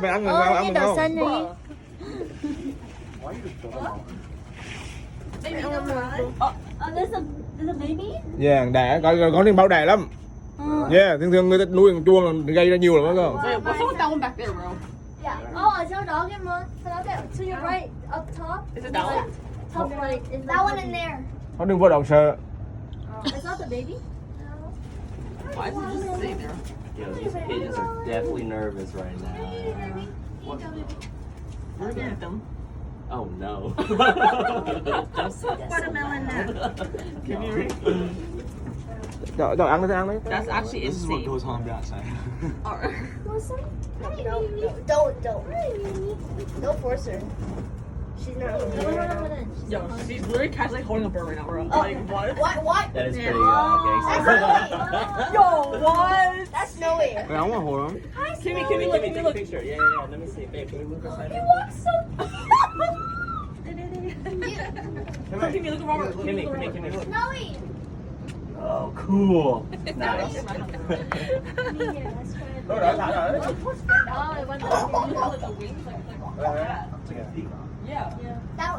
Mày ăn rồi sao? cái Ăn đồ không? xanh này. There's a baby? Yeah, đẻ, có những bao đẻ lắm. Yeah, thường người ta nuôi con chua là gây ra nhiều lắm đó. Wait, what's someone that one back there, bro? Yeah. Oh, I saw dog in one. To your right, up top. Is it that one? Top right. Is that one in there? Nó đừng vô động sợ. It's not the baby? Why is it just sitting there? Yo, these pigeons are definitely nervous right now. We're looking at them. Oh no. Watermelon now. Can you read? Rồi ăn đi. That's actually This is what insane. goes on the outside. Don't force her. She's not hungry. Yo, she's literally casually holding a bird right now, bro. Like, what? What? That is pretty gangster. Yo, what? That's no way. Wait, I want to hold on. Kimmy, look, Kimmy, Kimmy, take a look. picture. Yeah. Let me see. Babe, can we move aside? You walk so Kimmy, look at Robert. Kimmy, look. Snowy. Oh, cool. Nice. Rồi, thả rồi. Oh, it went down. The wings, like, Yeah. yeah. That